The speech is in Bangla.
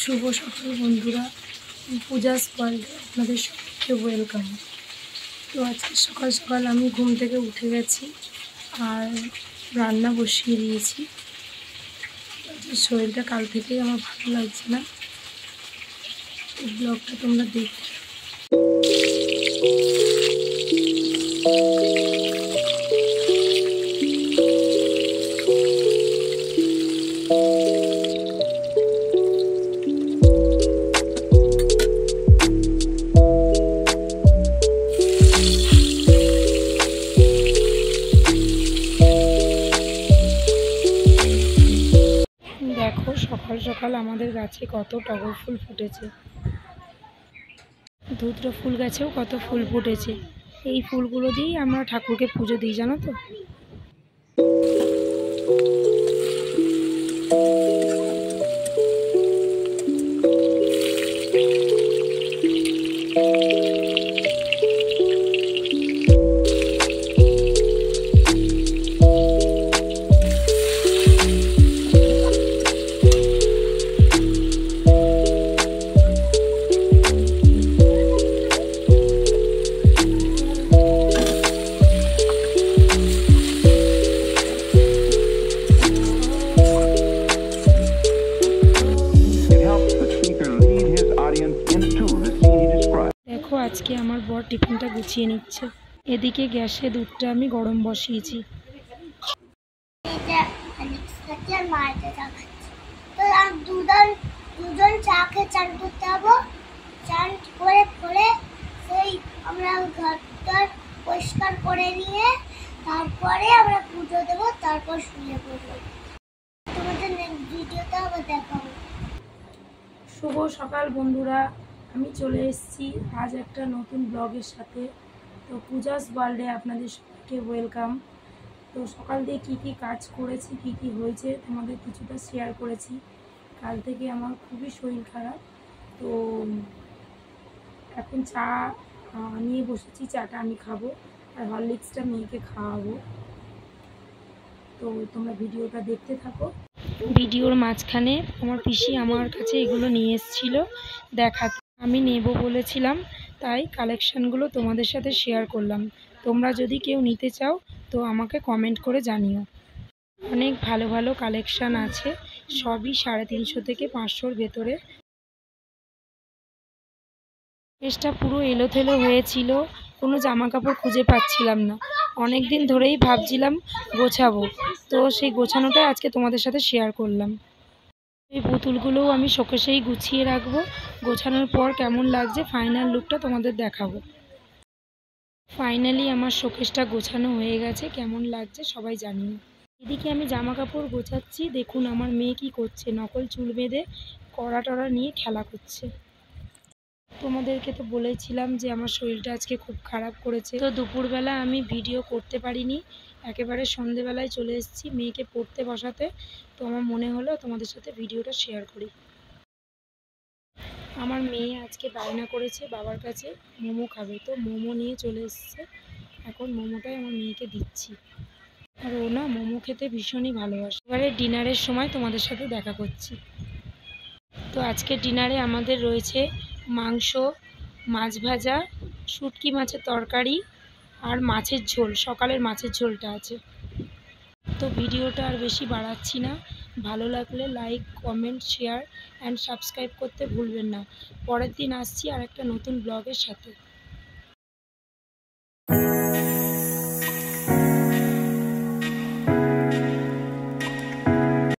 শুভ সকাল বন্ধুরা, পূজাস ওয়ার্ল্ডে আপনাদের সবাইকে ওয়েলকাম। তো আজকে সকাল সকাল আমি ঘুম থেকে উঠে গেছি আর রান্না বসিয়ে দিয়েছি। শরীরটা কাল থেকেই আমার ভালো লাগছে না। এই ব্লগটা তোমরা দেখতে দেখো, সকাল সকাল আমাদের গাছে কত টগর ফুল ফুটেছে। ধুতরা ফুল গাছেও কত ফুল ফুটেছে। এই ফুলগুলো দিয়েই আমরা ঠাকুরকে পুজো দিই, জানো তো। দেখো, আজকে আমার বর টিফিনটা গুছিয়ে নিচ্ছে। এদিকে গ্যাসে দুধটা আমি গরম বসিয়েছি। দুজন চা খেয়ে চান করতে হবো। চান করে পরে সেই আমরা ঘরটা পরিষ্কার করে নিয়ে তারপরে আমরা পুজো দেবো, তারপর শুয়ে পড়বো। তোমাদের নেক্সট ভিডিওতে আবার দেখাবো। শুভ সকাল বন্ধুরা, আমি চলে এসেছি আজ একটা নতুন ব্লগের সাথে। তো পূজাস ওয়ার্ল্ডে আপনাদের সবাইকে ওয়েলকাম। তো সকাল দিয়ে কি কি কাজ করেছি, কি কি হয়েছে তোমাদের কিছুটা শেয়ার করেছি। কাল থেকে আমার খুবই শরীর খারাপ, তো এখন চা নিয়ে বসেছি। চাটা আমি খাবো আর হরলিক্সটা মেয়েকে খাওয়াবো। তো তোমরা ভিডিওটা দেখতে থাকো। ভিডিওর মাঝখানে আমার পিসি আমার কাছে এগুলো নিয়ে এসেছিলো দেখাতে। আমি নেব বলেছিলাম, তাই কালেকশানগুলো তোমাদের সাথে শেয়ার করলাম। তোমরা যদি কেউ নিতে চাও তো আমাকে কমেন্ট করে জানিও। অনেক ভালো ভালো কালেকশান আছে, সবই 350 থেকে 500-র ভেতরে। ড্রেসটা পুরো এলোথেলো হয়েছিল, কোনো জামা কাপড় খুঁজে পাচ্ছিলাম না। অনেক দিন ধরেই ভাবছিলাম গোছাবো, তো সেই গোছানোটা আজকে তোমাদের সাথে শেয়ার করলাম। এই পুতুলগুলোও আমি শোকেসেই গুছিয়ে রাখবো। গোছানোর পর কেমন লাগছে ফাইনাল লুকটা তোমাদের দেখাবো। ফাইনালি আমার শোকেসটা গোছানো হয়ে গেছে, কেমন লাগছে সবাই জানিও। এদিকে আমি জামা কাপড় গোছাচ্ছি। দেখুন আমার মেয়ে কি করছে, নকল চুল বেঁধে কড়া টড়া নিয়ে খেলা করছে। তোমাদেরকে তো বলেছিলাম যে আমার শরীরটা আজকে খুব খারাপ করেছে, তো দুপুরবেলা আমি ভিডিও করতে পারিনি। একেবারে সন্ধেবেলায় চলে এসেছি মেয়েকে পড়তে বসাতে। তো আমার মনে হলো তোমাদের সাথে ভিডিওটা শেয়ার করি। আমার মেয়ে আজকে বায়না করেছে বাবার কাছে মোমো খাবে, তো মোমো নিয়ে চলে এসেছে। এখন মোমোটাই আমার মেয়েকে দিচ্ছি, আর ও না মোমো খেতে ভীষণই ভালোবাসে। এবারে ডিনারের সময় তোমাদের সাথে দেখা করছি। তো আজকে ডিনারে আমাদের রয়েছে মাংস, মাছ ভাজা, শুটকি মাছের তরকারি আর মাছের ঝোল। সকালের মাছের ঝোলটা আছে। তো ভিডিওটা আর বেশি বাড়াচ্ছি না। ভালো লাগলে like, comment, share and subscribe করতে ভুলবেন না। পরের দিন আসছি আর একটা নতুন ব্লগের সাথে।